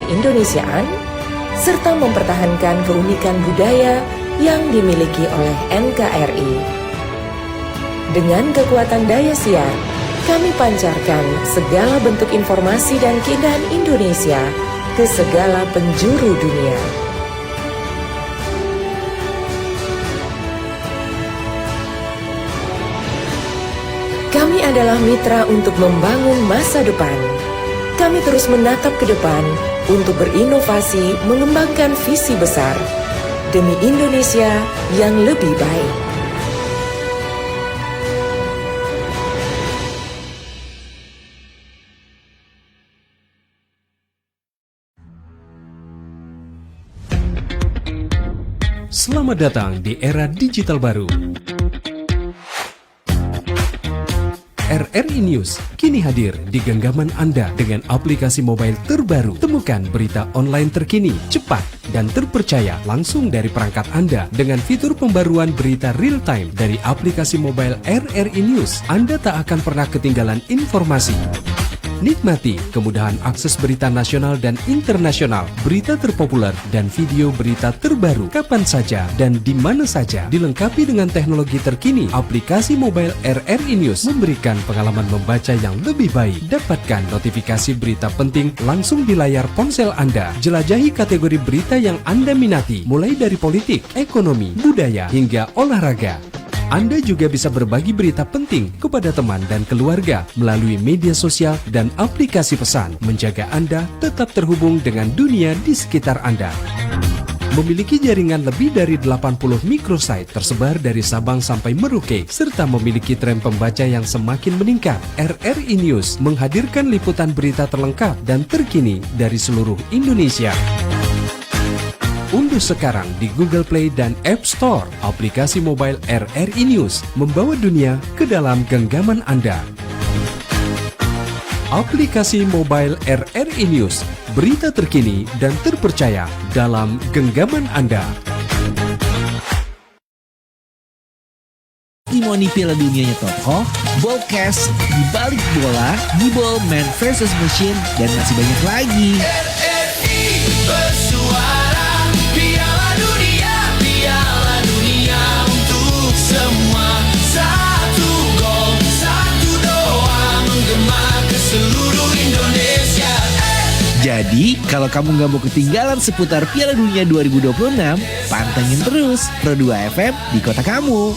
Indonesiaan, serta mempertahankan keunikan budaya yang dimiliki oleh NKRI. Dengan kekuatan daya siar, kami pancarkan segala bentuk informasi dan keindahan Indonesia ke segala penjuru dunia. Kami adalah mitra untuk membangun masa depan. Kami terus menatap ke depan untuk berinovasi mengembangkan visi besar demi Indonesia yang lebih baik. Selamat datang di era digital baru. RRI News kini hadir di genggaman Anda dengan aplikasi mobile terbaru. Temukan berita online terkini, cepat, dan terpercaya langsung dari perangkat Anda dengan fitur pembaruan berita real time dari aplikasi mobile RRI News. Anda tak akan pernah ketinggalan informasi. Nikmati kemudahan akses berita nasional dan internasional, berita terpopuler, dan video berita terbaru kapan saja dan di mana saja. Dilengkapi dengan teknologi terkini, aplikasi mobile RRI News memberikan pengalaman membaca yang lebih baik. Dapatkan notifikasi berita penting langsung di layar ponsel Anda. Jelajahi kategori berita yang Anda minati, mulai dari politik, ekonomi, budaya, hingga olahraga. Anda juga bisa berbagi berita penting kepada teman dan keluarga melalui media sosial dan aplikasi pesan, menjaga Anda tetap terhubung dengan dunia di sekitar Anda. Memiliki jaringan lebih dari 80 microsite tersebar dari Sabang sampai Merauke, serta memiliki tren pembaca yang semakin meningkat. RRI News menghadirkan liputan berita terlengkap dan terkini dari seluruh Indonesia. Unduh sekarang di Google Play dan App Store aplikasi mobile RRI News, membawa dunia ke dalam genggaman Anda. Aplikasi mobile RRI News, berita terkini dan terpercaya dalam genggaman Anda. Testimoni Piala Dunianya tokoh, Ballcast, Di Balik Bola, Gibol, Man vs Machine, dan masih banyak lagi. RRI bersuara, Piala Dunia untuk semua. Satu gol, satu doa, menggema ke seluruh Indonesia. Jadi, kalau kamu nggak mau ketinggalan seputar Piala Dunia 2026, pantengin terus Pro 2 FM di kota kamu.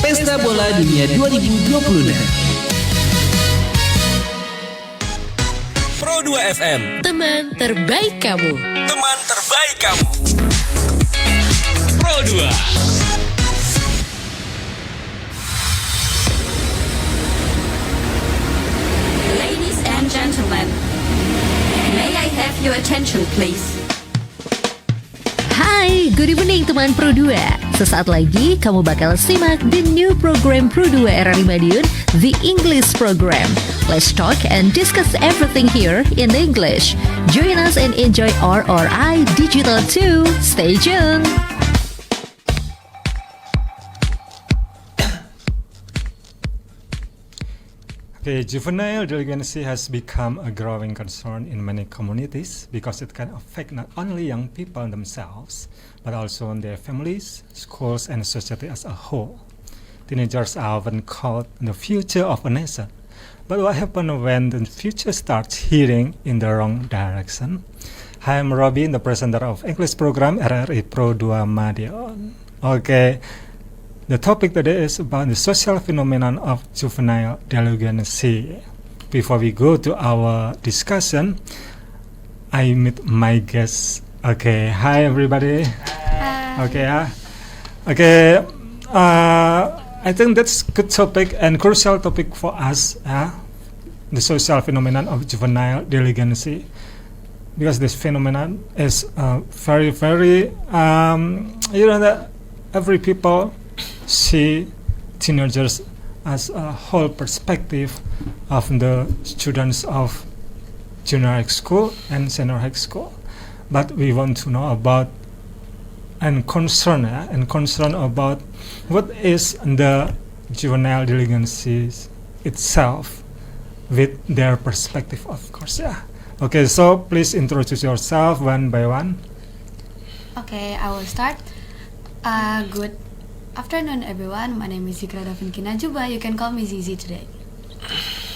Pesta Bola Dunia 2026. Pro 2 FM, Teman terbaik kamu. teman terbaik kamu. Pro 2. Ladies and gentlemen, may I have your attention please? Hai, good evening teman Pro 2. Sesaat lagi kamu bakal simak the new program Pro 2 RRI Madiun, The English Program. Let's talk and discuss everything here in English. Join us and enjoy RRI Digital 2. Stay tuned. Okay, juvenile delinquency has become a growing concern in many communities because it can affect not only young people themselves, but also on their families, schools, and society as a whole. Teenagers are often called the future of a nation. But what happens when the future starts heading in the wrong direction? Hi, I'm Robin, the presenter of English program RRI Pro 2 Madiun. Okay. The topic today is about the social phenomenon of juvenile delinquency. Before we go to our discussion, I meet my guests. Okay, hi everybody. Hi. Okay. I think that's good topic and crucial topic for us. The social phenomenon of juvenile delinquency, because this phenomenon is very, that every people see teenagers as a whole perspective of the students of junior high school and senior high school. But we want to know about and concern about what is the juvenile delinquency itself with their perspective, of course. Okay, so please introduce yourself one by one. Okay, I will start. Good afternoon, everyone. My name is Zikra Davinkina Juba. You can call me Zizi today.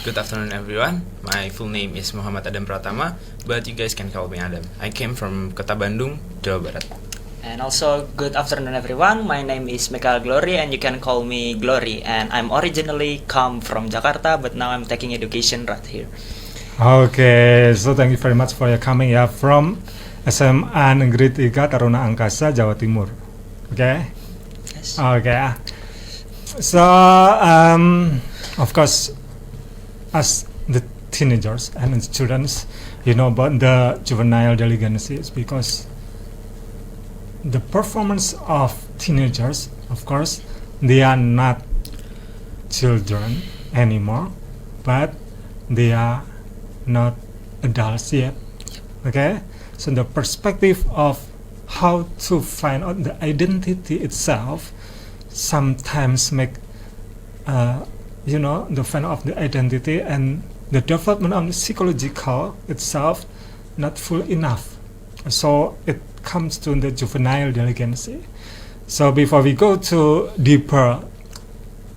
Good afternoon, everyone. My full name is Muhammad Adam Pratama, but you guys can call me Adam. I came from Kota Bandung, Jawa Barat. And also, good afternoon, everyone. My name is Mikael Glory, and you can call me Glory. And I'm originally come from Jakarta, but now I'm taking education right here. Okay, so thank you very much for your coming from SMA Negeri 3 Taruna Angkasa, Jawa Timur. Okay? Yes. Okay. So, of course, as the teenagers and students, you know about the juvenile delinquencies because the performance of teenagers, of course, they are not children anymore, but they are not adults yet. Okay, so the perspective of how to find out the identity itself sometimes make the find of the identity and the development of the psychological itself not full enough. So it comes to the juvenile delinquency. So before we go to deeper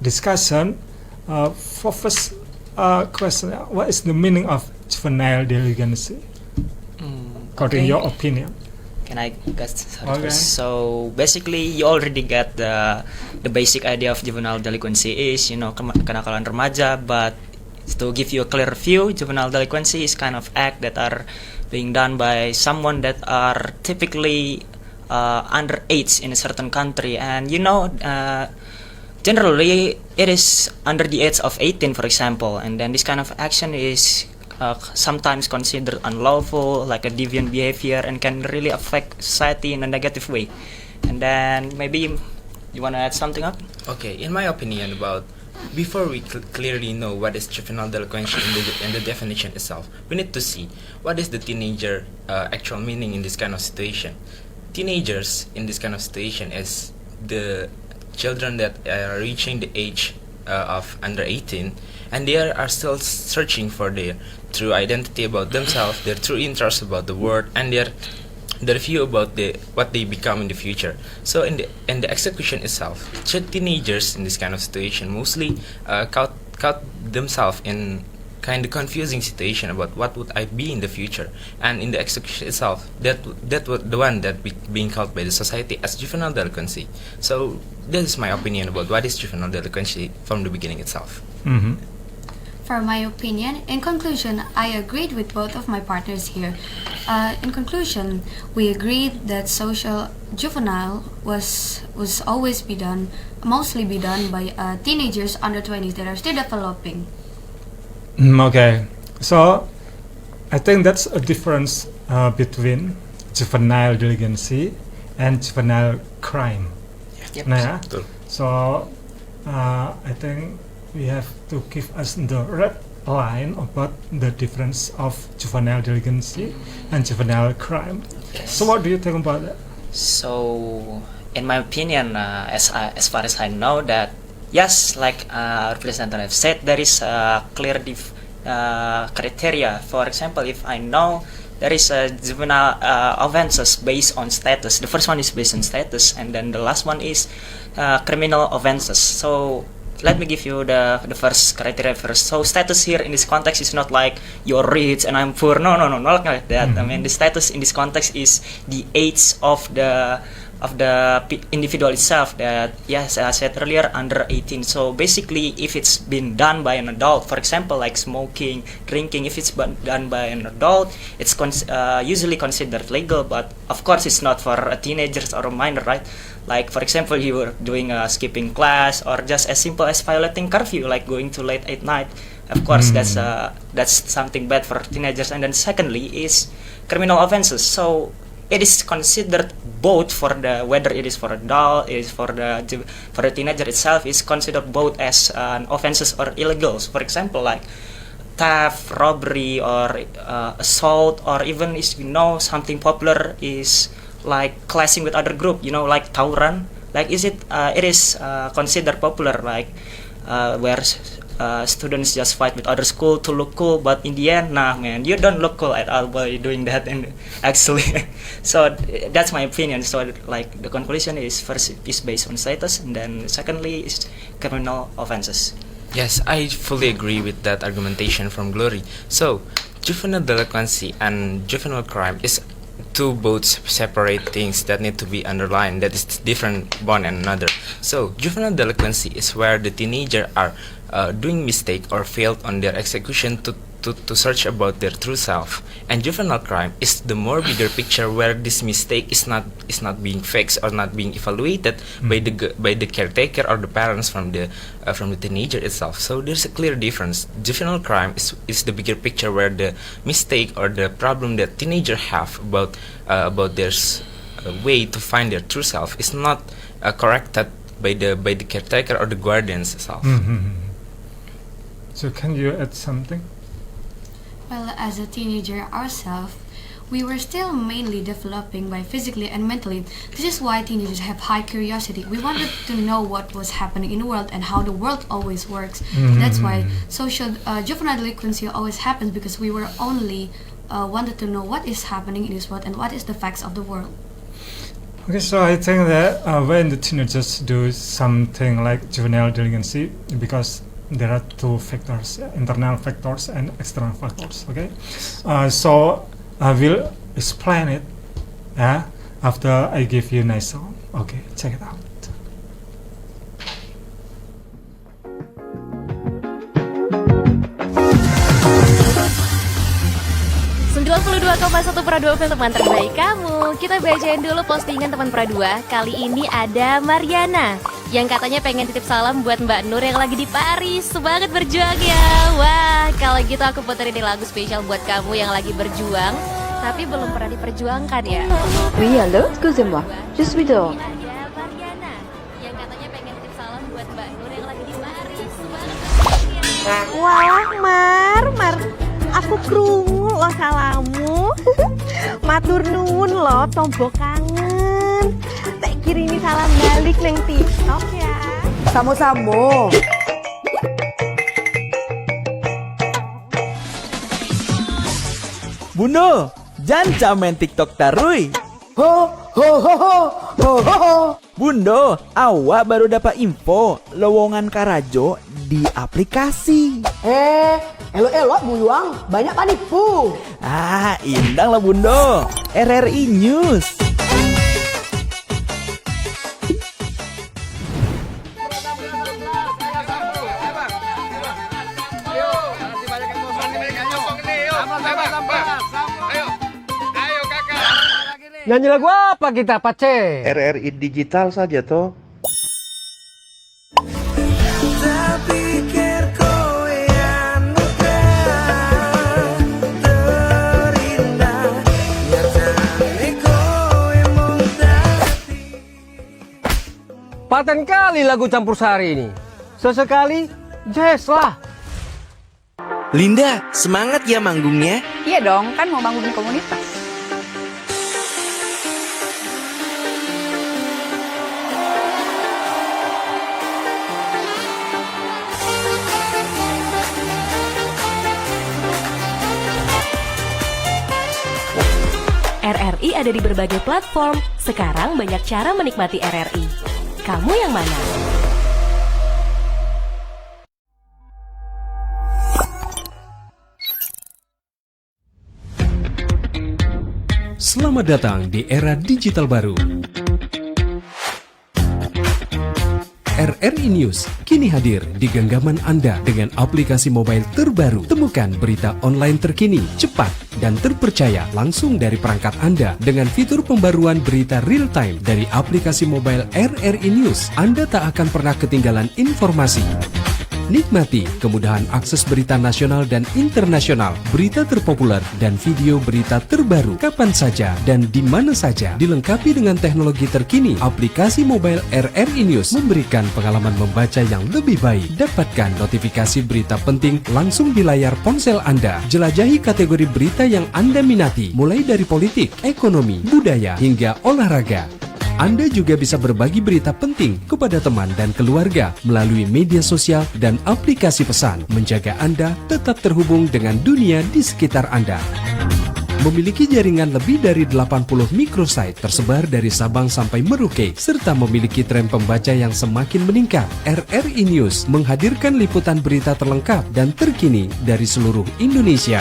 discussion, for first question, what is the meaning of juvenile delinquency according to your opinion? Can I get started Okay. first? So basically, you already get the basic idea of juvenile delinquency is kenakalan remaja. But to give you a clear view, juvenile delinquency is kind of act that are being done by someone that are typically underage in a certain country, and generally it is under the age of 18, for example, and then this kind of action is sometimes considered unlawful, like a deviant behavior, and can really affect society in a negative way. And then maybe you want to add something up? Okay, in my opinion about before we clearly know what is juvenile delinquency in the definition itself, we need to see what is the teenager actual meaning in this kind of situation. Teenagers in this kind of situation is the children that are reaching the age of under 18, and they are still searching for their true identity about themselves, their true interest about the world, and their view about what they become in the future. So in the execution itself, teenagers in this kind of situation mostly caught themselves in kind of confusing situation about what would I be in the future, and in the execution itself, that was the one that being called by the society as juvenile delinquency. So this is my opinion about what is juvenile delinquency from the beginning itself. Mm-hmm. For my opinion, in conclusion, I agreed with both of my partners here. In conclusion, we agreed that social juvenile was always mostly be done by teenagers under 20s that are still developing. Okay, so I think that's a difference between juvenile delinquency and juvenile crime. Yep. Nah, ya? Betul. So I think we have to give us the red line about the difference of juvenile delinquency and juvenile crime. So what do you think about that? So, in my opinion, as far as I know, that yes, like our representative said, there is a clear criteria. For example, if I know there is a juvenile offenses based on status. The first one is based on status, and then the last one is criminal offenses. So let me give you the first criteria first. So status here in this context is not like you're rich and I'm poor. No, not like that. Mm-hmm. I mean, the status in this context is the age of the individual itself, that yes, as I said earlier, under 18. So basically, if it's been done by an adult, for example, like smoking, drinking, if it's been done by an adult, it's usually considered legal, but of course it's not for a teenager or a minor, right? Like, for example, you were doing a skipping class, or just as simple as violating curfew, like going too late at night. Of course, that's something bad for teenagers. And then secondly is criminal offenses. So it is considered both for whether it is for adult, it is for the teenager itself, is considered both as offenses or illegals. For example, like theft, robbery, or assault, or even something popular is like clashing with other group, like tawuran. Like it is considered popular, like where students just fight with other school to look cool, but in the end, nah man, you don't look cool at all by doing that. And actually, so that's my opinion. So like the conclusion is first is based on status, and then secondly is criminal offenses. Yes, I fully agree with that argumentation from Glory. So, juvenile delinquency and juvenile crime is two both separate things that need to be underlined, that is different one and another. So, juvenile delinquency is where the teenager are doing mistake or failed on their execution to search about their true self, and juvenile crime is the more bigger picture where this mistake is not being fixed or not being evaluated by the caretaker or the parents from the teenager itself. So there's a clear difference. Juvenile crime is the bigger picture where the mistake or the problem that teenager have about their way to find their true self is not corrected by the caretaker or the guardians itself. So can you add something? Well, as a teenager ourselves, we were still mainly developing by physically and mentally. This is why teenagers have high curiosity. We wanted to know what was happening in the world and how the world always works. That's why social juvenile delinquency always happens, because we were only wanted to know what is happening in this world and what is the facts of the world. Okay, so I think that when the teenagers do something like juvenile delinquency, because there are two factors, internal factors and external factors. Okay, so I will explain it after I give you nice song. Okay, check it out. 92,1 Pradua FM, teman terbaik kamu. Kita bacain dulu postingan teman Pradua. Kali ini ada Mariana yang katanya pengen titip salam buat Mbak Nur yang lagi di Paris. Semangat berjuang ya. Wah, kalau gitu aku puterin lagu spesial buat kamu yang lagi berjuang tapi belum pernah diperjuangkan ya. Oui, allô, excusez-moi. Je suis dehors. Ada Mariana yang katanya pengen titip salam buat Mbak Nur yang lagi di Paris. Semangat berjuang ya. Wah, Mar, aku krungu lo salamu. Matur nuwun lo, tombo kangen. Tak kirimi salam balik neng TikTok ya. Samo-samo. Bundo, jangan main TikTok tarui. Ho ho ho ho ho ho ho. Bundo, awak baru dapat info lowongan Karajo di aplikasi. Elo-elo buyuang, banyak panipu. Ah, indang lah Bundo. RRI News. Nyanyi lagu apa kita, Pace? RRI Digital saja toh. Paten kali lagu campur sari ini. Sesekali jazz lah. Linda, semangat ya manggungnya. Iya dong, kan mau bangun komunitas. RRI ada di berbagai platform. Sekarang banyak cara menikmati RRI. Kamu yang mana? Selamat datang di era digital baru. RRI News kini hadir di genggaman Anda dengan aplikasi mobile terbaru. Temukan berita online terkini, cepat, dan terpercaya langsung dari perangkat Anda dengan fitur pembaruan berita real time dari aplikasi mobile RRI News. Anda tak akan pernah ketinggalan informasi. Nikmati kemudahan akses berita nasional dan internasional, berita terpopuler, dan video berita terbaru kapan saja dan di mana saja. Dilengkapi dengan teknologi terkini, aplikasi mobile RRI News memberikan pengalaman membaca yang lebih baik. Dapatkan notifikasi berita penting langsung di layar ponsel Anda. Jelajahi kategori berita yang Anda minati, mulai dari politik, ekonomi, budaya, hingga olahraga. Anda juga bisa berbagi berita penting kepada teman dan keluarga melalui media sosial dan aplikasi pesan, menjaga Anda tetap terhubung dengan dunia di sekitar Anda. Memiliki jaringan lebih dari 80 microsite tersebar dari Sabang sampai Merauke, serta memiliki tren pembaca yang semakin meningkat. RRI News menghadirkan liputan berita terlengkap dan terkini dari seluruh Indonesia.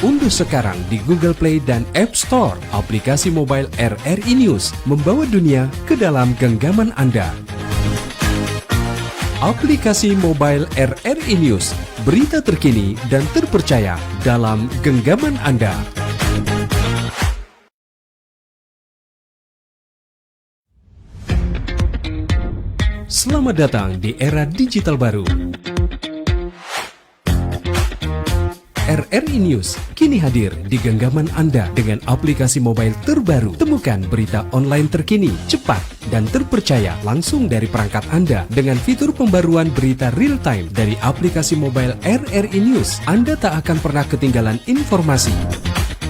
Unduh sekarang di Google Play dan App Store aplikasi mobile RRI News, membawa dunia ke dalam genggaman Anda. Aplikasi mobile RRI News, berita terkini dan terpercaya dalam genggaman Anda. Selamat datang di era digital baru. RRI News kini hadir di genggaman Anda dengan aplikasi mobile terbaru. Temukan berita online terkini, cepat, dan terpercaya langsung dari perangkat Anda dengan fitur pembaruan berita real time dari aplikasi mobile RRI News. Anda tak akan pernah ketinggalan informasi.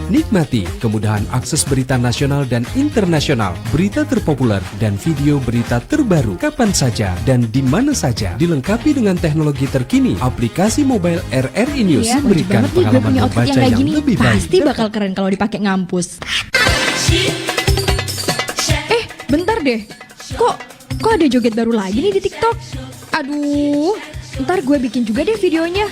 Nikmati kemudahan akses berita nasional dan internasional, berita terpopuler, dan video berita terbaru kapan saja dan di mana saja. Dilengkapi dengan teknologi terkini, aplikasi mobile RRI News memberikan pengalaman membaca yang lebih baik. Pasti bakal keren kalau dipakai ngampus. Bentar deh. Kok ada joget baru lagi nih di TikTok? Aduh, ntar gue bikin juga deh videonya.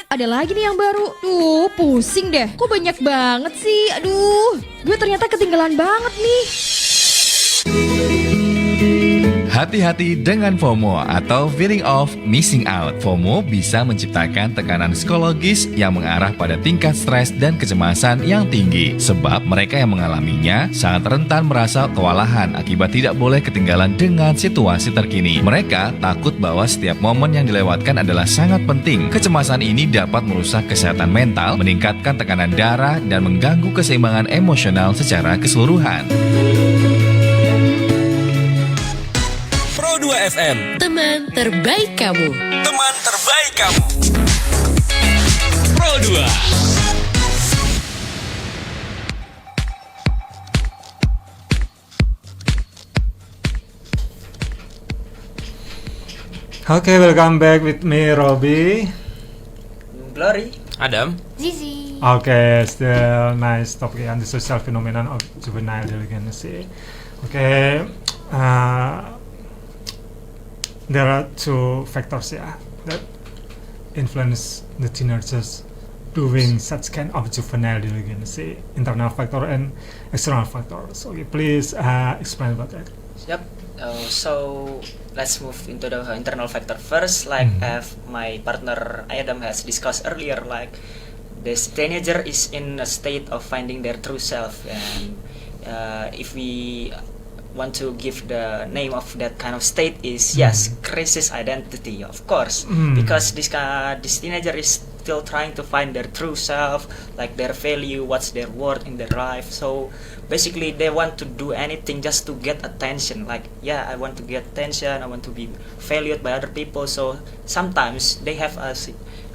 Ada lagi nih yang baru. Duh, pusing deh. Kok banyak banget sih? Aduh, gue ternyata ketinggalan banget nih. Hati-hati dengan FOMO atau feeling of missing out. FOMO bisa menciptakan tekanan psikologis yang mengarah pada tingkat stres dan kecemasan yang tinggi. Sebab mereka yang mengalaminya sangat rentan merasa kewalahan akibat tidak boleh ketinggalan dengan situasi terkini. Mereka takut bahwa setiap momen yang dilewatkan adalah sangat penting. Kecemasan ini dapat merusak kesehatan mental, meningkatkan tekanan darah, dan mengganggu keseimbangan emosional secara keseluruhan. Pro 2 FM, Teman terbaik kamu. teman terbaik kamu. Pro 2. Okay, welcome back with me, Robbie. Glory. Adam. Zizi. Okay, still nice topic on the social phenomenon of juvenile delinquency. Okay, there are two factors that influence the teenagers doing such kind of juvenile delinquency: internal factor and external factors. Okay, please explain about that. Yep. So let's move into the internal factor first. Like as my partner Adam has discussed earlier, like this teenager is in a state of finding their true self, and if we want to give the name of that kind of state is crisis identity, of course, because this teenager is still trying to find their true self, like their value, what's their worth in their life. So basically they want to do anything just to get attention, like I want to get attention, I want to be valued by other people. So sometimes they have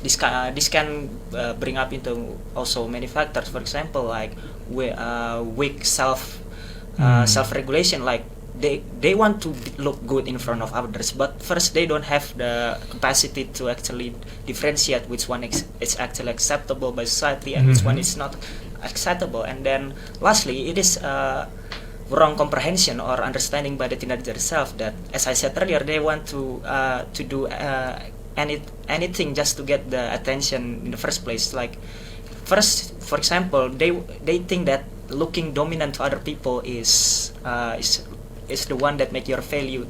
this can bring up into also many factors. For example, like weak self-regulation, like they want to look good in front of others, but first they don't have the capacity to actually differentiate which one is actually acceptable by society and which one is not acceptable. And then lastly, it is wrong comprehension or understanding by the teenager itself that, as I said earlier, they want to do anything just to get the attention in the first place. Like first, for example, they think that looking dominant to other people is the one that make your value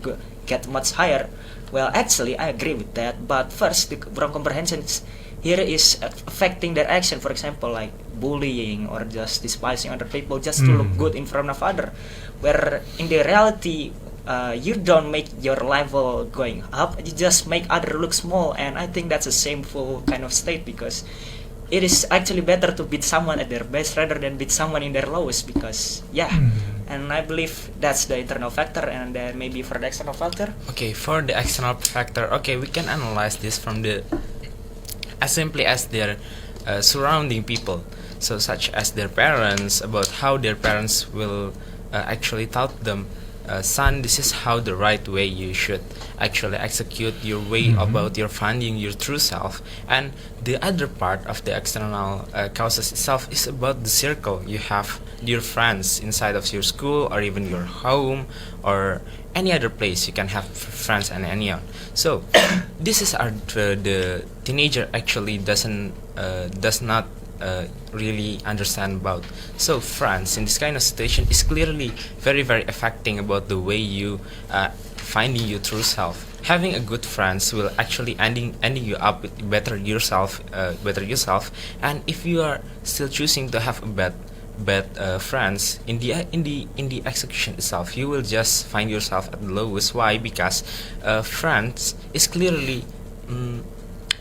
get much higher. Well, actually, I agree with that. But first, the wrong comprehension here is affecting their action. For example, like bullying or just despising other people just to look good in front of other. Where in the reality, you don't make your level going up. You just make other look small. And I think that's a shameful kind of state, because it is actually better to beat someone at their best rather than beat someone in their lowest, because and I believe that's the internal factor. And then maybe for the external factor, Okay, for the external factor, we can analyze this from as simply as their surrounding people, so such as their parents, about how their parents will actually taught them, son, this is how the right way you should actually execute your way about your finding your true self. And the other part of the external causes itself is about the circle you have, your friends inside of your school or even your home or any other place you can have friends and anyone. So this is the teenager actually does not really understand about. So friends in this kind of situation is clearly very affecting about the way you finding your true self. Having a good friends will actually ending you up with better yourself. And if you are still choosing to have a bad friends in the execution itself, you will just find yourself at the lowest. Why? Because friends is clearly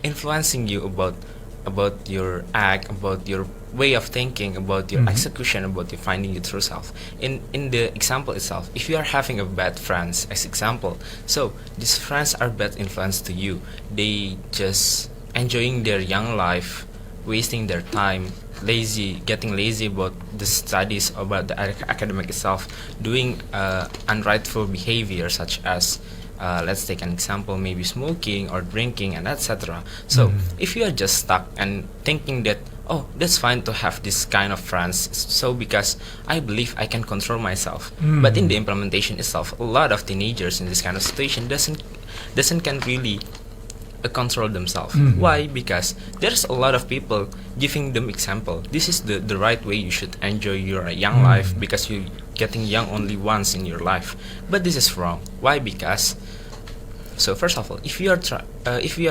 influencing you about your act, about your way of thinking, about your execution, about your finding your true self. In the example itself, if you are having a bad friends as example, so these friends are bad influence to you. They just enjoying their young life, wasting their time, getting lazy about the studies, about the academic itself, doing unrightful behavior such as let's take an example, maybe smoking or drinking and etc. So if you are just stuck and thinking that, oh, that's fine to have this kind of friends, so because I believe I can control myself. But in the implementation itself, a lot of teenagers in this kind of situation doesn't can really control themselves. Why? Because there's a lot of people giving them example. This is the right way you should enjoy your young life, because you getting young only once in your life. But this is wrong. Why? Because so first of all, if you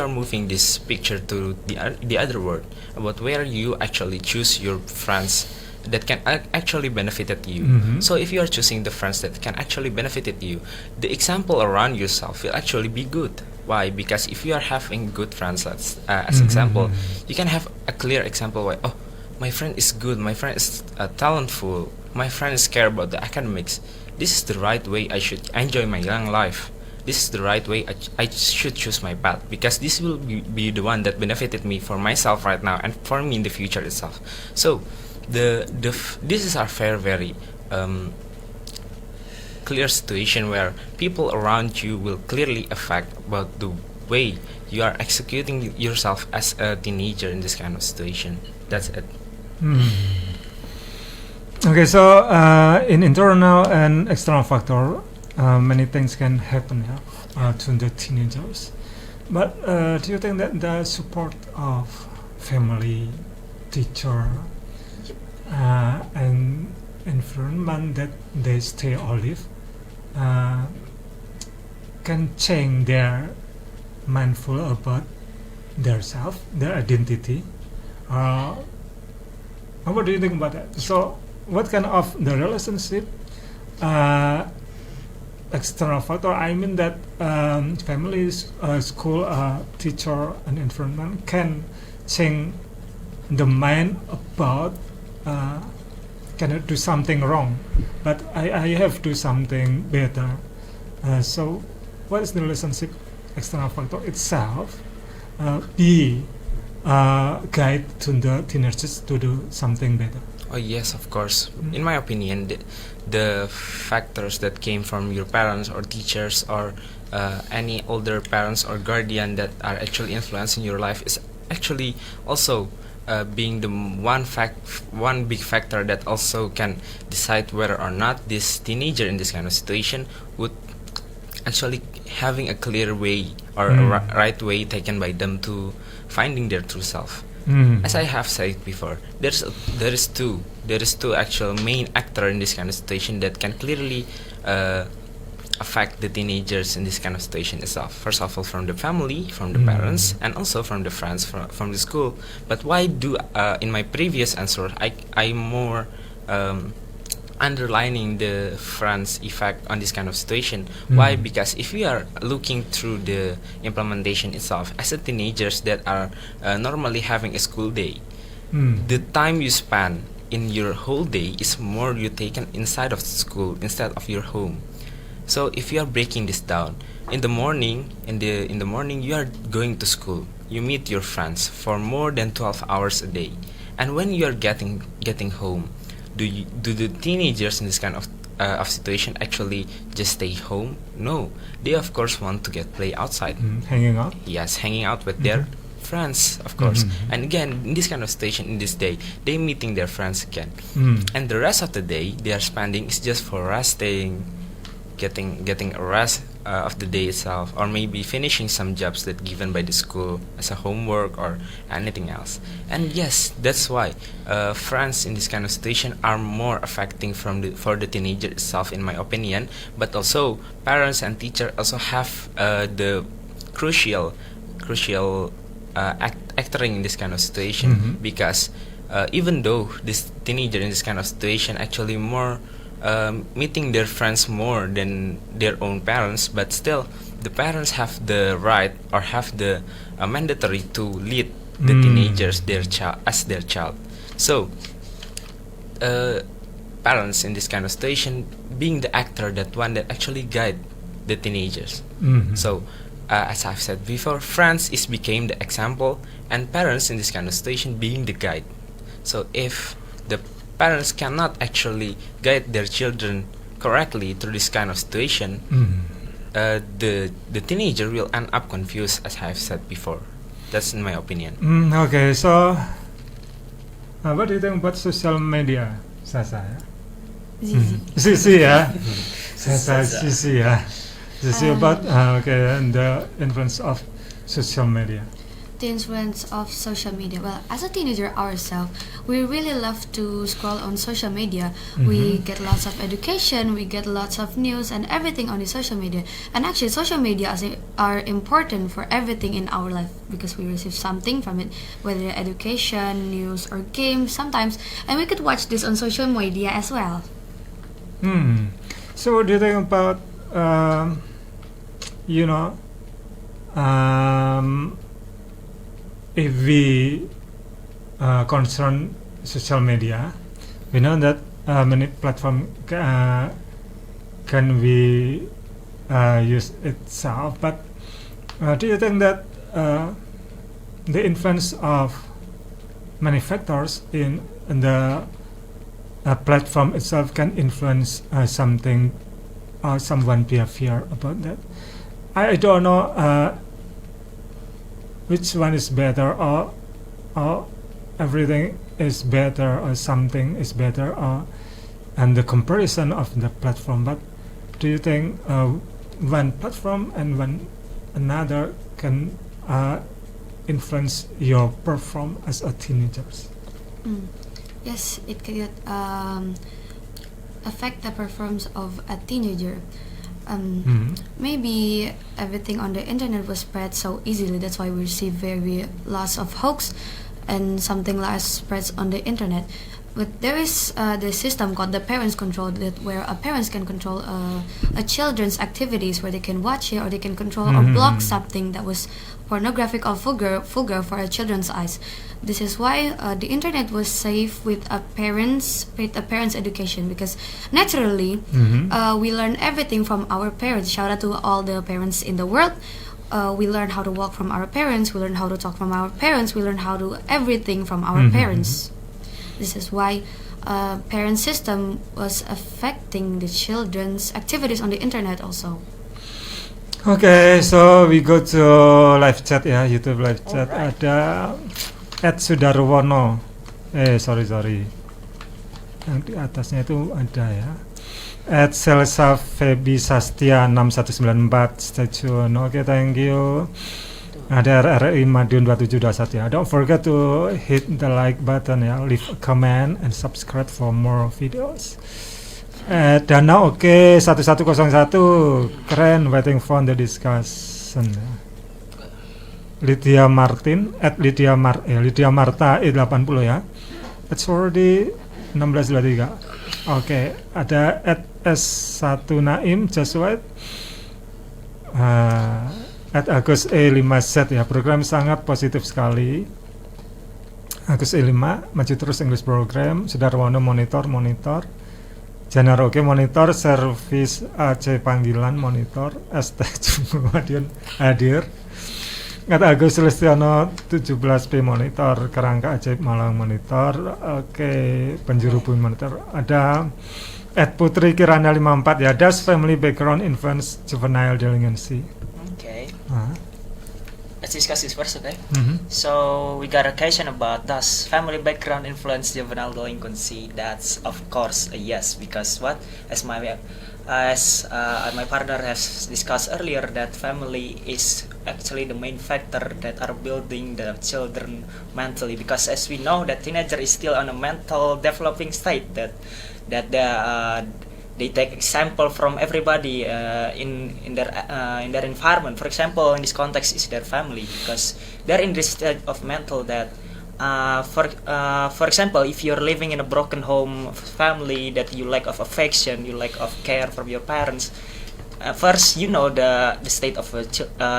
are moving this picture to the other word about where you actually choose your friends that can actually benefit you. So if you are choosing the friends that can actually benefit you, the example around yourself will actually be good. Why? Because if you are having good friends, as example, you can have a clear example why, oh, my friend is good, my friend is talentful, my friend is care about the academics. This is the right way I should enjoy my young life. This is the right way I should choose my path, because this will be the one that benefited me for myself right now and for me in the future itself. So this is a very clear situation where people around you will clearly affect about the way you are executing yourself as a teenager in this kind of situation. That's it. Okay, so in internal and external factor, many things can happen to the teenagers. But do you think that the support of family, teacher, and environment that they stay or live can change their mindful about their self, their identity? What do you think about that? So what kind of the relationship external factor, I mean that families, school, teacher and environment can change the mind about can I do something wrong, but I have to do something better. So what is the relationship external factor itself be guide to the teenagers to do something better? Oh yes, of course. In my opinion, the factors that came from your parents or teachers or any older parents or guardian that are actually influencing your life is actually also being the one big factor that also can decide whether or not this teenager in this kind of situation would actually having a clear way or a right way taken by them to finding their true self. As I have said before, there is two actual main actor in this kind of situation that can clearly affect the teenagers in this kind of situation itself. First of all, from the family, from the parents, and also from the friends from the school. But why do in my previous answer I more underlining the friends effect on this kind of situation? Why? Because if we are looking through the implementation itself, as a teenagers that are normally having a school day, the time you spend in your whole day is more you taken inside of school instead of your home. So if you are breaking this down, in the morning, in the morning you are going to school. You meet your friends for more than 12 hours a day, and when you are getting home, do the teenagers in this kind of situation actually just stay home? No, they of course want to play outside, hanging out. Yes, hanging out with their friends, of course. And again, in this kind of situation, in this day, they meeting their friends again, and the rest of the day they are spending is just for resting, getting a rest of the day itself, or maybe finishing some jobs that given by the school as a homework or anything else. And yes, that's why friends in this kind of situation are more affecting for the teenager itself, in my opinion. But also parents and teachers also have the crucial acting in this kind of situation, because even though this teenager in this kind of situation actually more meeting their friends more than their own parents, but still the parents have the right or have the mandatory to lead the teenagers as their child. So parents in this kind of situation being the actor, that one that actually guide the teenagers. So as I've said before, friends became the example, and parents in this kind of situation being the guide. So if the parents cannot actually guide their children correctly through this kind of situation, the teenager will end up confused, as I have said before. That's in my opinion. Okay, so what do you think about social media, Sasa? Sisi ya, Sasa Sisi ya. Sisi about and the influence of social media. The influence of social media. Well, as a teenager ourselves, we really love to scroll on social media. We get lots of education, we get lots of news and everything on the social media. And actually, social media are important for everything in our life, because we receive something from it, whether education, news, or games sometimes. And we could watch this on social media as well. So what do you think about, if we concern social media, we know that many platforms can be use itself. But do you think that the influence of many factors in the platform itself can influence something or someone behavior about that? I don't know which one is better, or everything is better, or something is better, and the comparison of the platform. But do you think one platform and one another can influence your performance as a teenager? Yes, it could affect the performance of a teenager. Maybe everything on the internet was spread so easily, that's why we receive very lots of hoax and something like spreads on the internet. But there is the system called the parents control, where parents can control a children's activities, where they can watch it or they can control or block something that was pornographic or vulgar for a children's eyes. This is why the internet was safe with a parent's education, because naturally we learn everything from our parents. Shout out to all the parents in the world. We learn how to walk from our parents, we learn how to talk from our parents, we learn how to do everything from our parents. This is why parent system was affecting the children's activities on the internet also. Okay, so we go to live chat ya, YouTube live chat. Ada @Sudarwono. Sorry. Yang di atasnya itu ada ya. @Selsa_Febi_Sastia 6194 stay tune. Okay, thank you. Ada RRI Madiun 2721 ya. Don't forget to hit the like button ya, leave a comment and subscribe for more videos. Dana 1101 keren, waiting for the discussion. Lydia Martin Lydia Marta 80 ya. It's already 1623. Oke, ada @S1 Naim Jesuit, @Agus E5Z ya. Program sangat positif sekali. Agus E5 maju terus English program. Sudarwono monitor. Januar oke monitor servis AC panggilan monitor ST Jumadion hadir. Kata Agus Sulistiono 17P monitor kerangka ajaib Malang monitor. Oke, penjuru bumi monitor. Ada Ed Putri Kirana 54 ya. Does family background influence juvenile delinquency? Okay. Let's discuss this first, okay? Mhm. So we got a question about does family background influence juvenile delinquency? That's of course a yes, because what? As my partner has discussed earlier, that family is actually the main factor that are building the children mentally. Because as we know, that teenager is still on a mental developing state. They take example from everybody in their environment. For example, in this context is their family, because they're in this state of mental that for example, if you're living in a broken home family, that you lack of affection, you lack of care from your parents, first you know the state of a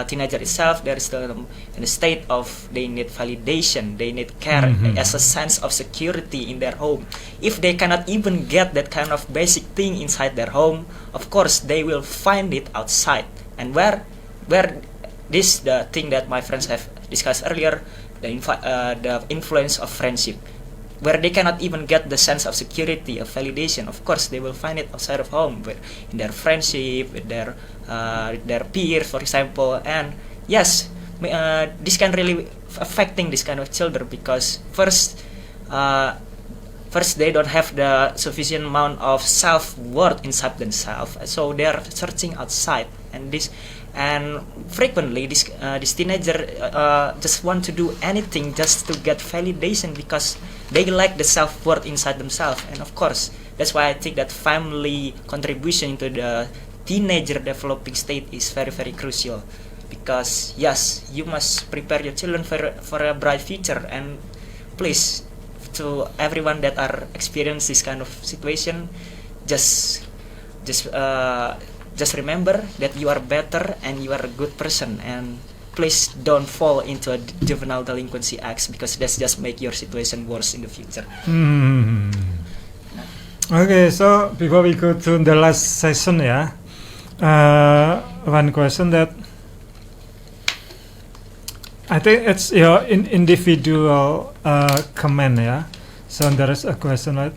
teenager itself. They're still in a state of they need validation, they need care as a sense of security in their home. If they cannot even get that kind of basic thing inside their home, of course they will find it outside. And where this the thing that my friends have discussed earlier, the influence of friendship, where they cannot even get the sense of security, of validation. Of course they will find it outside of home, in their friendship, with their peers, for example. And yes, this can really affecting this kind of children, because first they don't have the sufficient amount of self-worth inside themselves, so they are searching outside. And frequently this teenager just want to do anything just to get validation, because they lack the self-worth inside themselves. And of course that's why I think that family contribution to the teenager developing state is very, very crucial. Because yes, you must prepare your children for a bright future. And please, to everyone that are experience this kind of situation, just remember that you are better and you are a good person, and please don't fall into a juvenile delinquency acts, because that's just make your situation worse in the future. Okay, so before we go to the last session, one question that I think it's your individual comment, So there is a question like,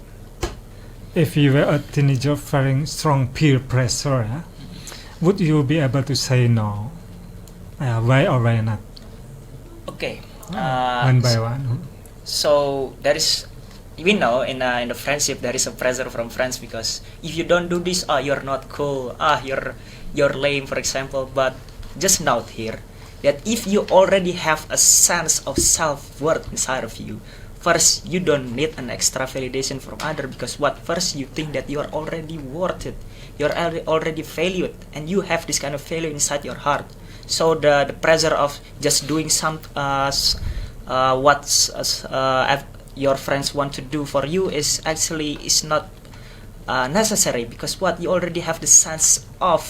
if you were a teenager feeling strong peer pressure, would you be able to say no? Why or why not? Okay. One by one. So there is, we know in the friendship there is a pressure from friends, because if you don't do this, you're not cool. You're lame, for example. But just note here that if you already have a sense of self-worth inside of you, first, you don't need an extra validation from other, because first you think that you are already worth it, you're already valued, and you have this kind of value inside your heart. So the pressure of just doing some your friends want to do for you is not necessary, because you already have the sense of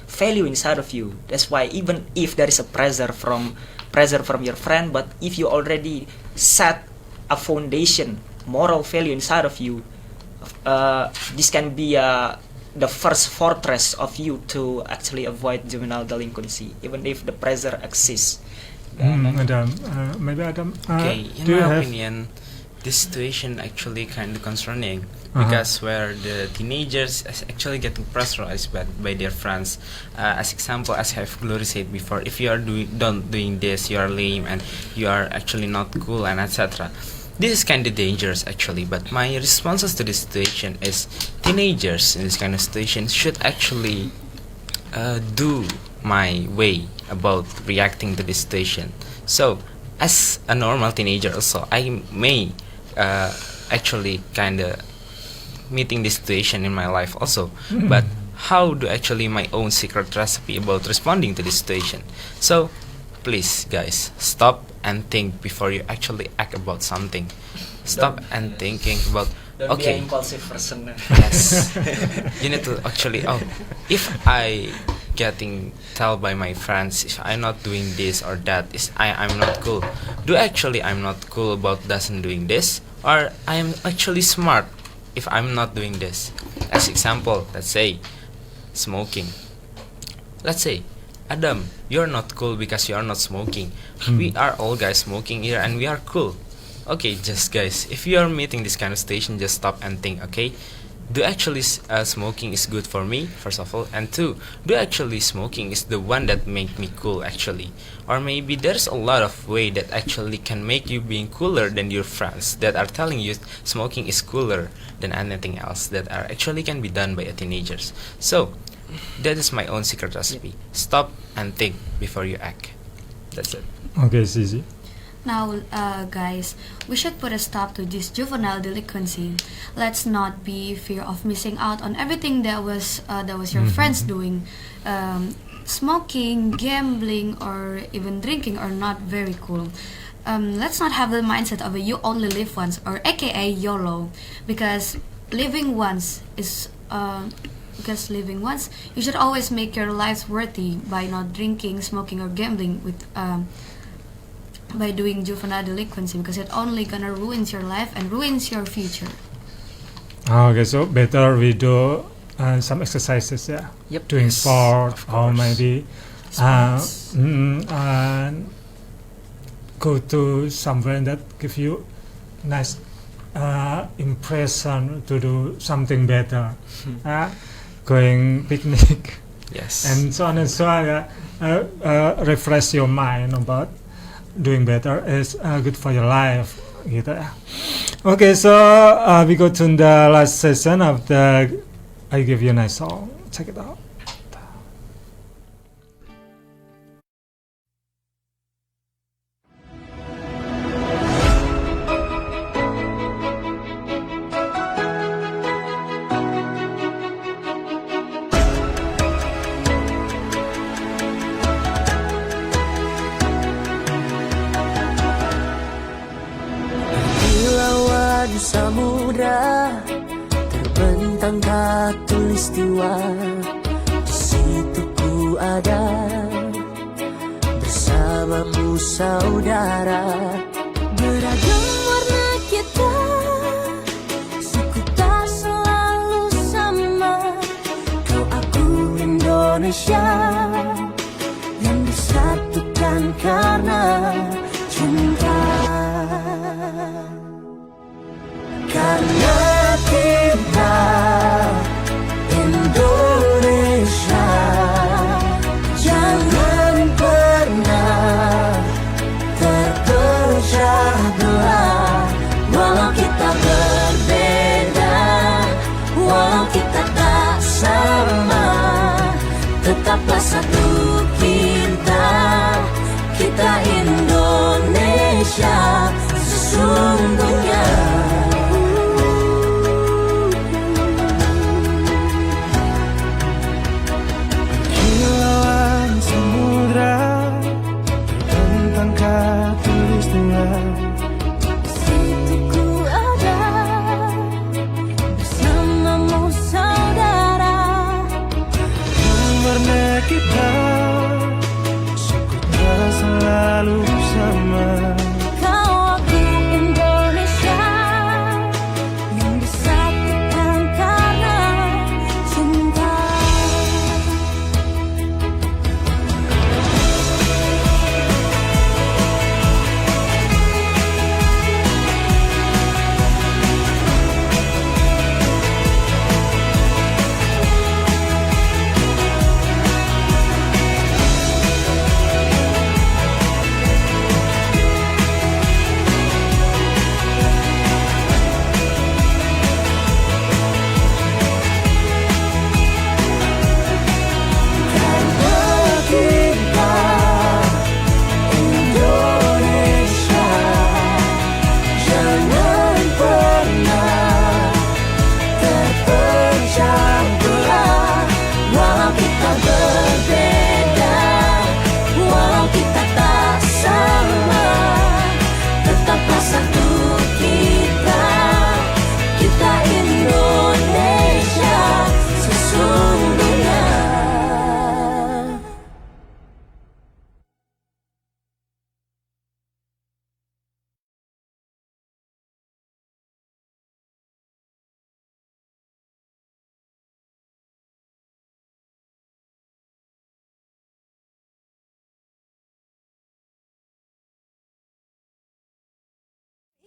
value inside of you. That's why even if there is a pressure from your friend, but if you already set a foundation, moral value inside of you, this can be the first fortress of you to actually avoid juvenile delinquency, even if the pressure exists. Adam, maybe Adam. Okay, in my opinion, this situation actually kind of concerning, because where the teenagers is actually getting pressurized by their friends. As example, as I have Glory said before, if you are doing this, you are lame and you are actually not cool, and etc. This is kind of dangerous actually, but my responses to this situation is teenagers in this kind of situation should actually do my way about reacting to this situation. So as a normal teenager also, I may actually kind of meeting this situation in my life also, but how do actually my own secret recipe about responding to this situation? So please guys, stop and think before you actually act about something. Stop and thinking about, don't be an impulsive person. Yes. You need to actually, if I getting told by my friends, if I'm not doing this or that, I'm not cool. Do actually I'm not cool about doesn't doing this, or I'm actually smart if I'm not doing this, as example, let's say smoking. Let's say, Adam, you're not cool because you're not smoking. We are all guys smoking here and we are cool. Okay, just guys, if you are meeting this kind of situation, just stop and think, okay? Do actually smoking is good for me, first of all, and two, do actually smoking is the one that make me cool actually? Or maybe there's a lot of way that actually can make you being cooler than your friends that are telling you smoking is cooler than anything else that are actually can be done by a teenagers. So, that is my own secret recipe. Stop and think before you act. That's it. Okay, Zizi. Now, guys, we should put a stop to this juvenile delinquency. Let's not be fear of missing out on everything that was your friends doing. Smoking, gambling, or even drinking are not very cool. Let's not have the mindset of a you only live once, or AKA YOLO, because living once, you should always make your lives worthy by not drinking, smoking, or gambling by doing juvenile delinquency, because it only gonna ruins your life and ruins your future. Okay, so better we do some exercises, yeah. Yep. Doing sport, or maybe go to somewhere that give you nice impression to do something better. Going picnic, yes, and so on and so on. Yeah. Refresh your mind about doing better is good for your life, gitu ya. Okay, so we go to the last session of the I Give You a Nice Song. Check it out. Samudra terbentang khatulistiwa, di situ ku ada bersamamu saudara. Beragam warna kita, suku tak selalu sama. Kau aku Indonesia yang disatukan karena cinta. Karena kita Indonesia, jangan pernah terpecah belah. Walau kita berbeda, walau kita tak sama, tetaplah satu kita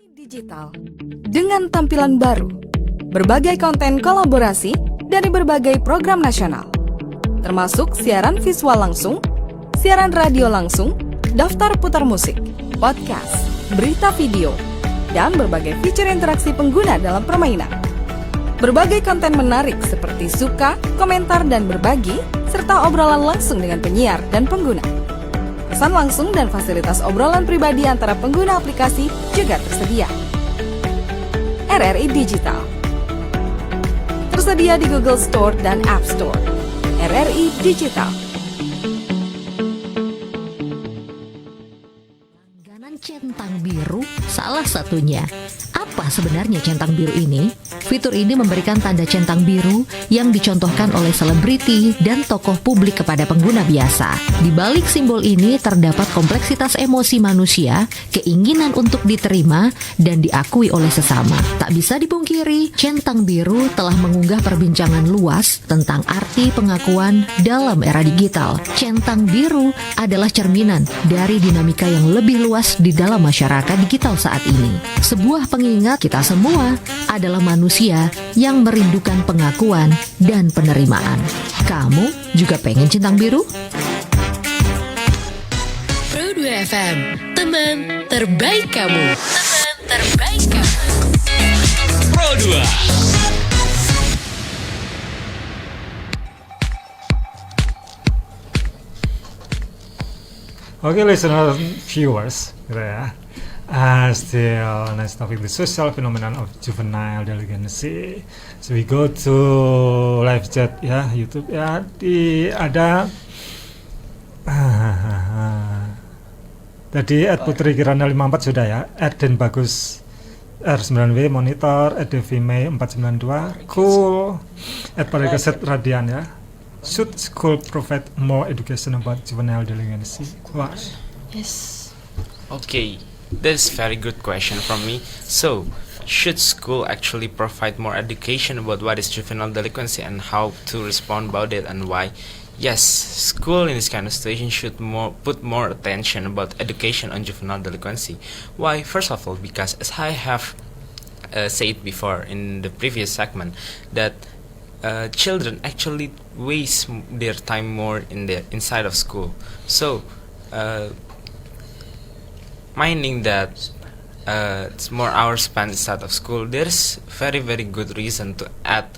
Digital dengan tampilan baru, berbagai konten kolaborasi dari berbagai program nasional, termasuk siaran visual langsung, siaran radio langsung, daftar putar musik, podcast, berita video, dan berbagai fitur interaksi pengguna dalam permainan. Berbagai konten menarik seperti suka, komentar, dan berbagi, serta obrolan langsung dengan penyiar dan pengguna. Pesan langsung dan fasilitas obrolan pribadi antara pengguna aplikasi juga tersedia. RRI Digital tersedia di Google Store dan App Store. RRI Digital. Langganan centang biru salah satunya. Apa sebenarnya centang biru ini? Fitur ini memberikan tanda centang biru yang dicontohkan oleh selebriti dan tokoh publik kepada pengguna biasa. Di balik simbol ini terdapat kompleksitas emosi manusia, keinginan untuk diterima dan diakui oleh sesama. Tak bisa dipungkiri, centang biru telah mengunggah perbincangan luas tentang arti pengakuan dalam era digital. Centang biru adalah cerminan dari dinamika yang lebih luas di dalam masyarakat digital saat ini. Sebuah pengingat kita semua adalah manusia yang merindukan pengakuan dan penerimaan. Kamu juga pengen centang biru? Pro 2 FM, teman terbaik kamu. Teman terbaik kamu. Pro 2. Okay, listener, viewers, gitu ya. Still nice topic, the social phenomenon of juvenile delinquency. So we go to live chat ya, YouTube ya. Ada tadi @putri kirana 54 sudah ya. @den bagus R9W monitor, @devimei 492 cool, @parikeset radian ya. Should school provide more education about juvenile delinquency? Why? Yes. Okay. That's a very good question from me. So, should school actually provide more education about what is juvenile delinquency and how to respond about it and why? Yes, school in this kind of situation should put more attention about education on juvenile delinquency. Why? First of all, because as I have said before in the previous segment, that children actually waste their time more inside of school. So, meaning that it's more hours spent inside of school, there's very good reason to add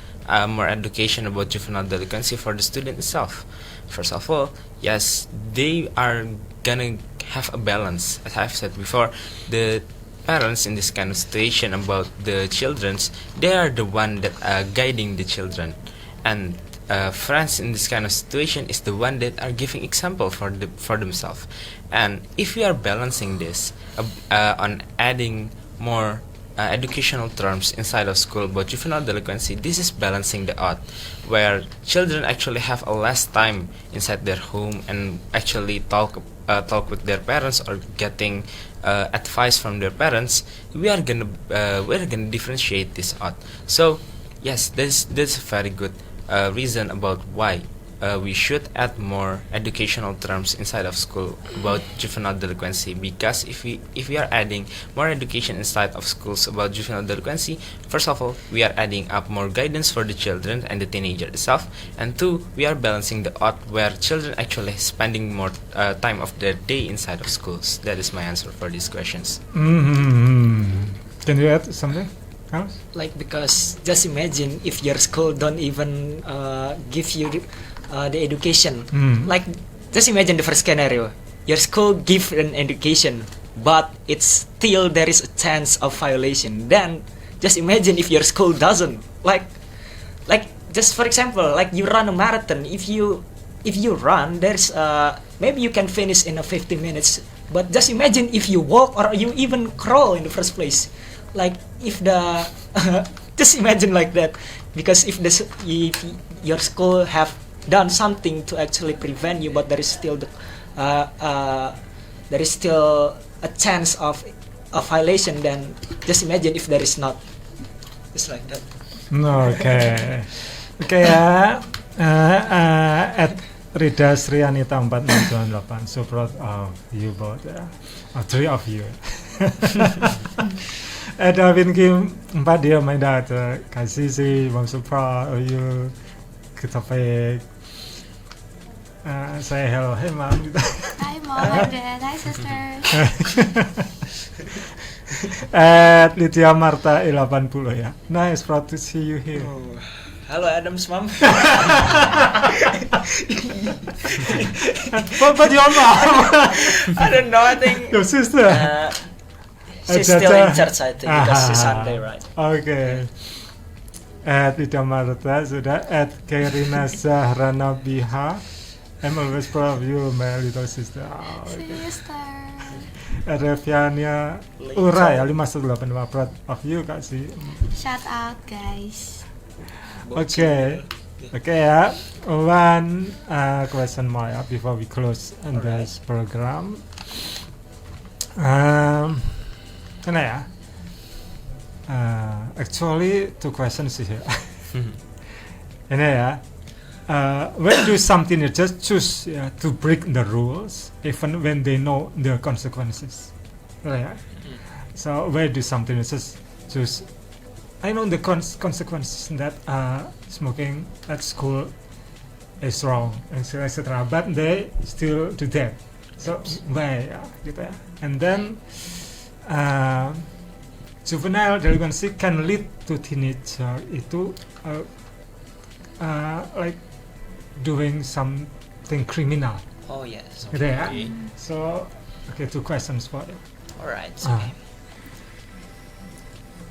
more education about juvenile delinquency for the student itself. First of all, yes, they are gonna have a balance. As I've said before, the parents in this kind of situation about the children's, they are the one that are guiding the children, and friends in this kind of situation is the one that are giving example for themselves. And if we are balancing this on adding more educational terms inside of school about juvenile delinquency, this is balancing the odd, where children actually have a less time inside their home and actually talk with their parents or getting advice from their parents. We're gonna differentiate this odd. So yes, this is very good reason about why we should add more educational terms inside of school about juvenile delinquency. Because if we are adding more education inside of schools about juvenile delinquency, first of all, we are adding up more guidance for the children and the teenager itself, and two, we are balancing the odd where children actually spending more time of their day inside of schools. That is my answer for these questions. Can you add something else? Like, because just imagine if your school don't even give you the education. Like, just imagine the first scenario. Your school give an education, but it's still there is a chance of violation. Then just imagine if your school doesn't. Like just for example, like you run a marathon. If you run, there's maybe you can finish in a 50 minutes. But just imagine if you walk or you even crawl in the first place. Like if the just imagine like that, because if your school have done something to actually prevent you, but there is still a chance of a violation, then just imagine if there is not. It's like that. Okay ya. At Rida Srianita 4698, so proud of you both, three of you. Edwin Kim empat dia main data kasih si Bang Supra you ke topik saya hello hey mom Hi mom and dad, hi sister. At Lydia Marta 80 ya. Nice, proud to see you here. Hello Adam's mom. But your mom? I don't know, I think your sister? She's still in church, I think, because it's Sunday, right? Okay. At Lydia Marta sudah. At Kairina Zahrana Biha. I'm always proud of you, my little sister. Oh, okay. Sister. Reviania Ura ya 518 proud of you Kak Si. Shout out guys. Okay ya. One question more ya before we close on this program. Can I ya? Actually two questions here. Ini ya. When do something you just choose to break the rules even when they know the consequences, right? So where do something you just choose? I know the consequences that smoking at school is wrong, etc. But they still do that. So why, gitu ya? And then juvenile delinquency can lead to teenager itu like doing something criminal. Oh yes. Gitu ya. So okay, two questions for you. Alright. Okay.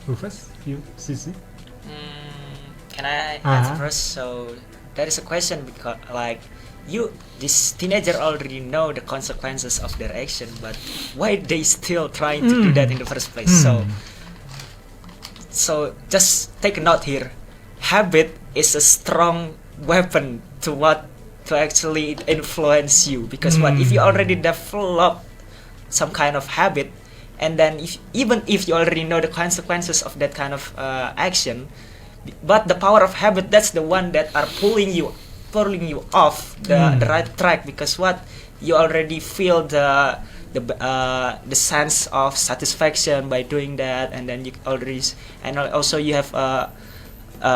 Who first? You, Sisi? Can I answer first? So that is a question because like this teenager already know the consequences of their action, but why they still trying to do that in the first place? So just take a note here. Habit is a strong weapon to actually influence you, because if you already develop some kind of habit, and then even if you already know the consequences of that kind of action, but the power of habit, that's the one that are pulling you off the right track, because you already feel the sense of satisfaction by doing that, and then you already, and also you have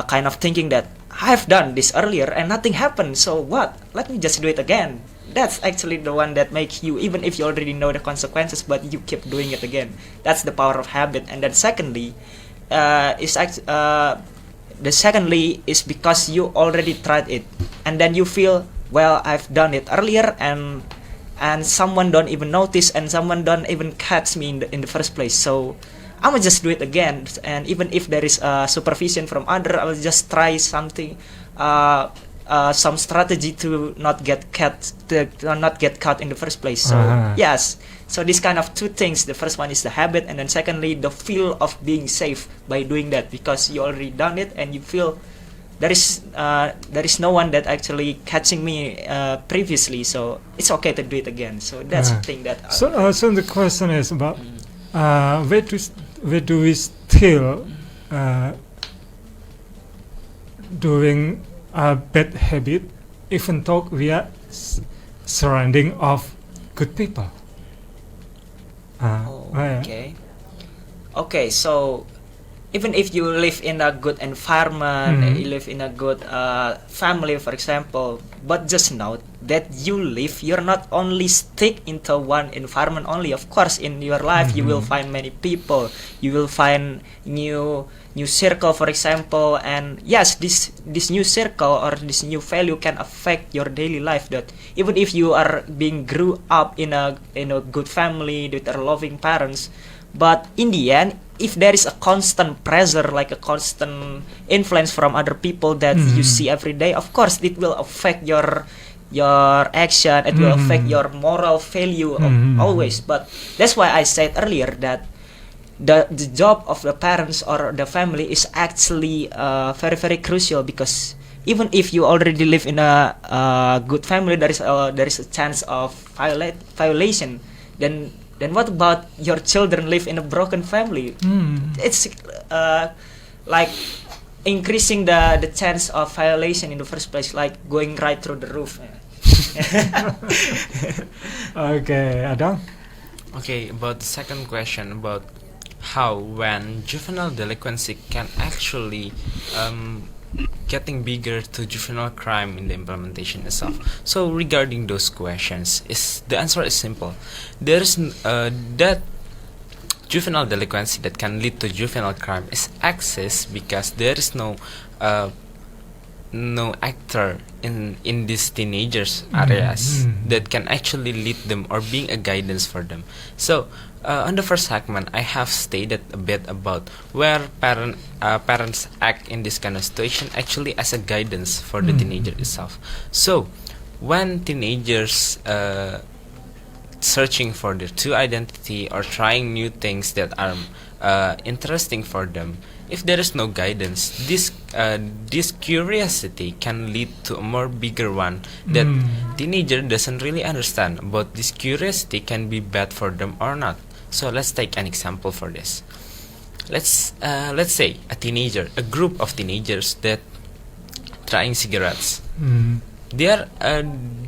kind of thinking that I've done this earlier and nothing happened, so what? Let me just do it again. That's actually the one that makes you, even if you already know the consequences, but you keep doing it again. That's the power of habit. And then secondly, is because you already tried it, and then you feel, well, I've done it earlier, and someone don't even notice, and someone don't even catch me in the first place. So I'm gonna just do it again, and even if there is supervision from other, I will just try something, some strategy to not get caught in the first place. So yes, so this kind of two things. The first one is the habit, and then secondly, the feel of being safe by doing that, because you already done it and you feel there is no one that actually catching me previously, so it's okay to do it again. So that's the thing that. So the question is about where do we still doing a bad habit, even though we are surrounding of good people. Okay, so even if you live in a good environment, you live in a good family, for example, but just note that you're not only stick into one environment only. Of course, in your life you will find many people, you will find new circle, for example, and yes, this new circle or this new value can affect your daily life. That even if you are being grew up in a good family with their loving parents, but in the end, if there is a constant pressure, like a constant influence from other people that you see every day, of course it will affect your action. It will affect your moral value always. But that's why I said earlier that the job of the parents or the family is actually very, very crucial, because even if you already live in a good family, there is a chance of violation. Then what about your children live in a broken family? It's like increasing the chance of violation in the first place, like going right through the roof. Okay, Adam? Okay, about the second question about how when juvenile delinquency can actually getting bigger to juvenile crime in the implementation itself. So regarding those questions, the answer is simple. There is that juvenile delinquency that can lead to juvenile crime is access because there is no actor in these teenagers areas that can actually lead them or being a guidance for them. So on the first segment, I have stated a bit about where parents act in this kind of situation actually as a guidance for the teenager itself. So when teenagers searching for their true identity or trying new things that are interesting for them, if there is no guidance, this curiosity can lead to a more bigger one that teenager doesn't really understand about. This curiosity can be bad for them or not. So let's take an example for this. Let's say a group of teenagers that trying cigarettes. There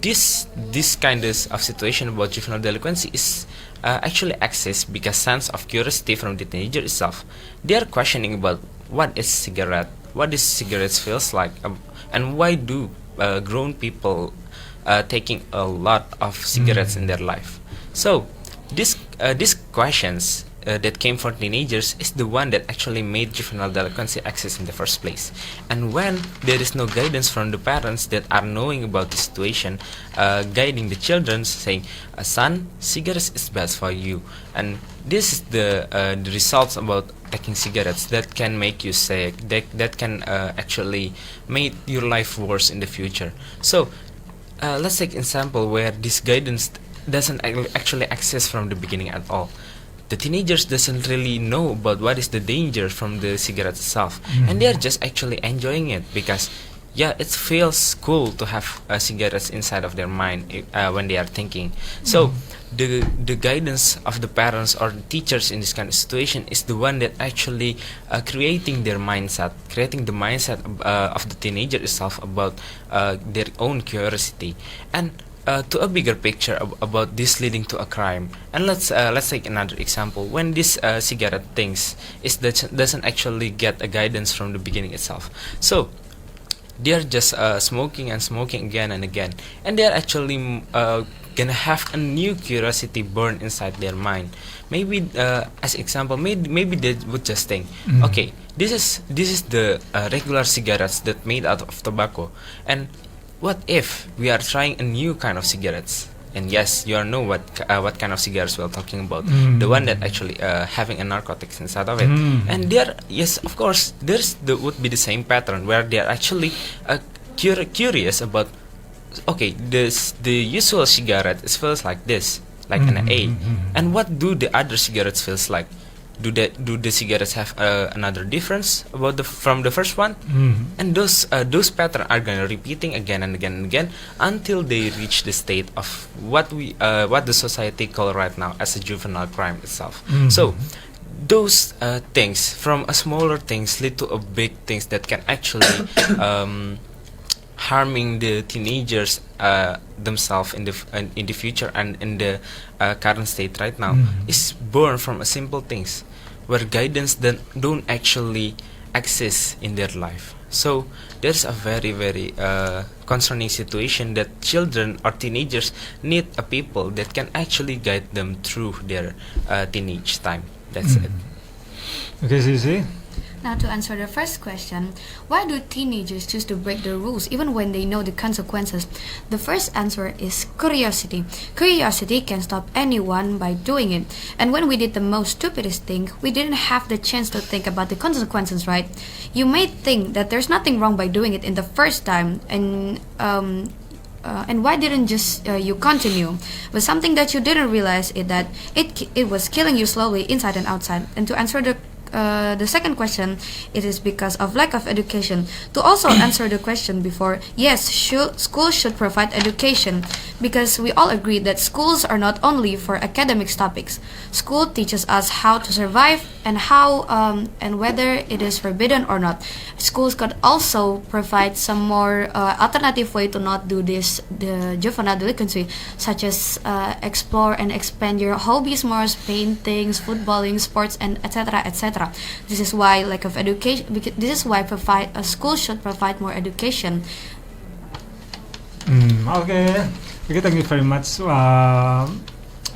this kind of situation about juvenile delinquency is actually accessed because sense of curiosity from the teenager itself. They are questioning about what is cigarettes feels like, and why do grown people taking a lot of cigarettes in their life. So these questions that came from teenagers is the one that actually made juvenile delinquency access in the first place. And when there is no guidance from the parents that are knowing about the situation, guiding the children, saying, "Son, cigarettes is best for you," and this is the results about taking cigarettes that can make you sick, that can actually make your life worse in the future. So let's take an example where this guidance doesn't actually access from the beginning at all. The teenagers doesn't really know about what is the danger from the cigarette itself, and they are just actually enjoying it because it feels cool to have cigarettes inside of their mind when they are thinking. So the guidance of the parents or the teachers in this kind of situation is the one that actually creating the mindset of the teenager itself about their own curiosity, and to a bigger picture about this leading to a crime. And let's take another example. When this cigarette things doesn't actually get a guidance from the beginning itself, so they are just smoking again and again, and they are actually gonna have a new curiosity born inside their mind. Maybe as example, maybe they would just think, okay, this is the regular cigarettes that made out of tobacco, and what if we are trying a new kind of cigarettes? And yes, you all know what kind of cigarettes we're talking about. The one that actually having a narcotics inside of it. And there, yes, of course, would be the same pattern where they are actually curious about. Okay, the usual cigarette feels like this, like an A. And what do the other cigarettes feels like? Do the cigarettes have another difference about from the first one? And those patterns are gonna repeating again and again and again until they reach the state of what the society call right now as a juvenile crime itself. So those things from a smaller things lead to a big things that can actually harming the teenagers themselves in the future and in the current state right now is born from a simple things where guidance don't actually exist in their life. So there's a very very concerning situation that children or teenagers need a people that can actually guide them through their teenage time. That's it. Okay, Zizi. Now to answer the first question, why do teenagers choose to break the rules even when they know the consequences? The first answer is curiosity. Curiosity can stop anyone by doing it. And when we did the most stupidest thing, we didn't have the chance to think about the consequences, right? You may think that there's nothing wrong by doing it in the first time, and why didn't just you continue? But something that you didn't realize is that it was killing you slowly inside and outside. And to answer the second question, it is because of lack of education. To also answer the question before, yes, school should provide education, because we all agree that schools are not only for academic topics. School teaches us how to survive and how and whether it is forbidden or not. Schools could also provide some more alternative way to not do the juvenile delinquency, such as explore and expand your hobbies more, paintings, footballing, sports, and etc. etc. This is why lack of education. This is why a school should provide more education. Okay, thank you very much.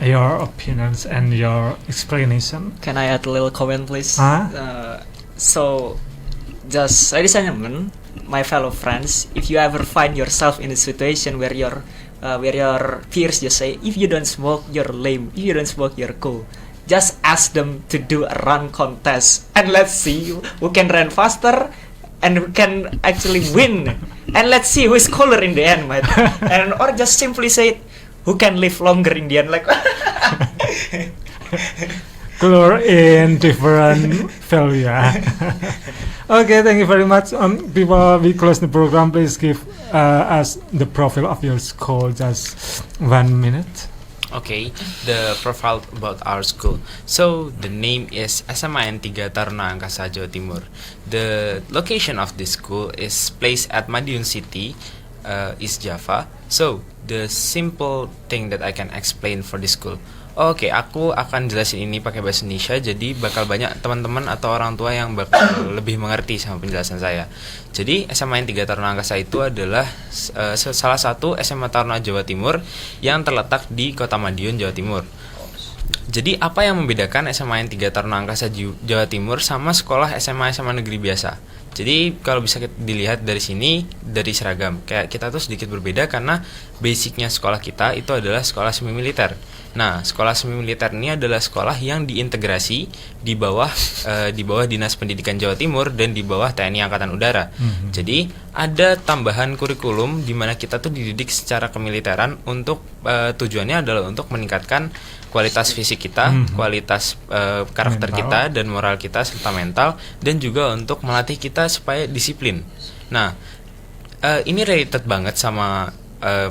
Your opinions and your explanation. Can I add a little comment, please? Huh? So, just ladies and gentlemen, my fellow friends, if you ever find yourself in a situation where your peers just say, if you don't smoke, you're lame. If you don't smoke, you're cool. Just ask them to do a run contest, and let's see who can run faster and who can actually win. And let's see who is cooler in the end, mate. And or just simply say, who can live longer in the end, like. Cooler in different value. Okay, thank you very much. Before we close the program, please give us the profile of your school, just 1 minute. Okay, the profile about our school. So the name is SMAN 3 Taruna Angkasa, Jawa Timur. The location of this school is placed at Madiun City, East Java. So the simple thing that I can explain for this school. Oke, aku akan jelasin ini pakai bahasa Indonesia, jadi bakal banyak teman-teman atau orang tua yang bakal lebih mengerti sama penjelasan saya. Jadi SMAN 3 Taruna Angkasa itu adalah salah satu SMA Taruna Jawa Timur yang terletak di Kota Madiun, Jawa Timur. Jadi apa yang membedakan SMAN 3 Taruna Angkasa Jawa Timur sama sekolah SMA negeri biasa? Jadi kalau bisa dilihat dari sini, dari seragam, kayak kita tuh sedikit berbeda karena basicnya sekolah kita itu adalah sekolah semi militer. Nah, sekolah semi militer ini adalah sekolah yang diintegrasi di bawah Dinas Pendidikan Jawa Timur dan di bawah TNI Angkatan Udara. Jadi ada tambahan kurikulum di mana kita tuh dididik secara kemiliteran untuk tujuannya adalah untuk meningkatkan kualitas fisik kita, kualitas karakter kita dan moral kita serta mental, dan juga untuk melatih kita supaya disiplin. Nah, ini related banget sama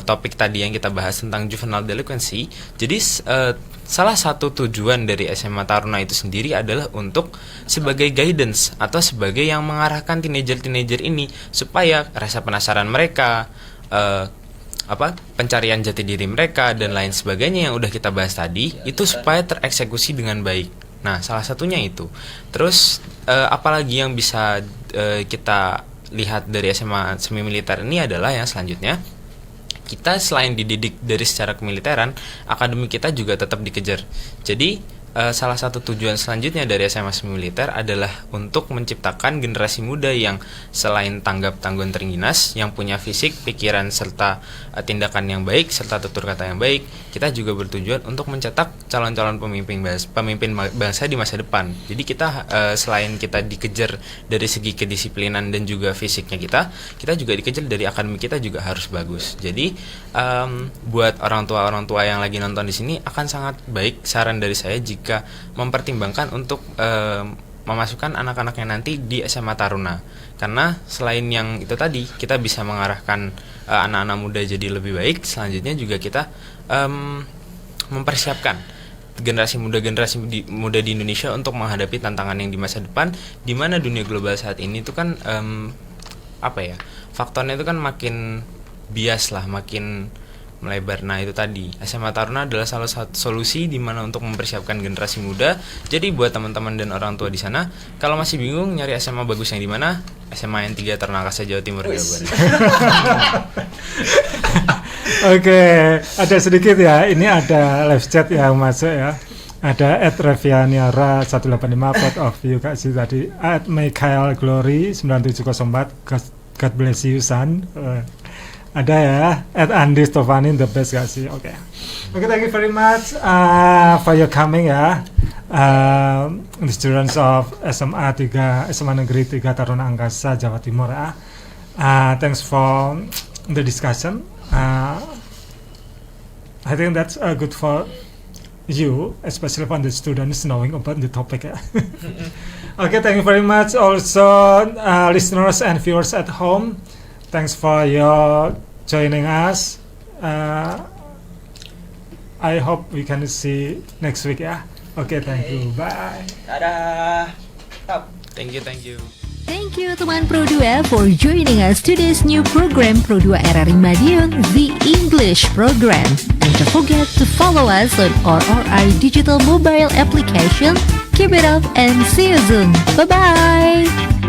topik tadi yang kita bahas tentang juvenile delinquency. Jadi salah satu tujuan dari SMA Taruna itu sendiri adalah untuk sebagai guidance atau sebagai yang mengarahkan teenager ini supaya rasa penasaran mereka, pencarian jati diri mereka dan lain sebagainya yang udah kita bahas tadi itu supaya tereksekusi dengan baik. Nah, salah satunya itu. Terus apalagi yang bisa kita lihat dari SMA semi militer ini adalah yang selanjutnya, kita selain dididik dari secara kemiliteran, akademik kita juga tetap dikejar. Jadi salah satu tujuan selanjutnya dari SMA semi militer adalah untuk menciptakan generasi muda yang selain tanggap tanggungan terengginas, yang punya fisik, pikiran serta tindakan yang baik serta tutur kata yang baik. Kita juga bertujuan untuk mencetak calon-calon pemimpin bangsa di masa depan. Jadi kita selain kita dikejar dari segi kedisiplinan dan juga fisiknya kita juga dikejar dari akademik kita juga harus bagus. Jadi buat orang tua yang lagi nonton di sini akan sangat baik saran dari saya jika mempertimbangkan untuk memasukkan anak-anaknya nanti di SMA Taruna, karena selain yang itu tadi kita bisa mengarahkan anak-anak muda jadi lebih baik. Selanjutnya juga kita mempersiapkan generasi muda di Indonesia untuk menghadapi tantangan yang di masa depan, di mana dunia global saat ini itu kan faktornya itu kan makin bias lah, makin melebar. Nah, itu tadi SMA Taruna adalah salah satu solusi di mana untuk mempersiapkan generasi muda. Jadi buat teman-teman dan orang tua di sana, kalau masih bingung nyari SMA bagus yang di mana, SMA yang 3 Taruna Angkasa Jawa Timur. Oke, ada sedikit ya. Ini ada live chat yang masuk ya. Ada @revianiara 185 part of view kasih tadi @Michael Glory 9704 God bless you son. Ada ya @Andi Stofani the best gak sih? Oke, thank you very much for your coming ya. The students of SMA Negeri 3 Taruna Angkasa Jawa Timur ya. Thanks for the discussion. I think that's good for you, especially for the students knowing about the topic ya. Okay, thank you very much also listeners and viewers at home. Thanks for your joining us I hope we can see next week ya. Oke, thank you. Bye. Dadah. Thank you. Thank you teman Pro2 for joining us today's new program Pro2 RRI Madiun, the English program. And don't forget to follow us on RRI digital mobile application. Keep it up and see you soon. Bye-bye.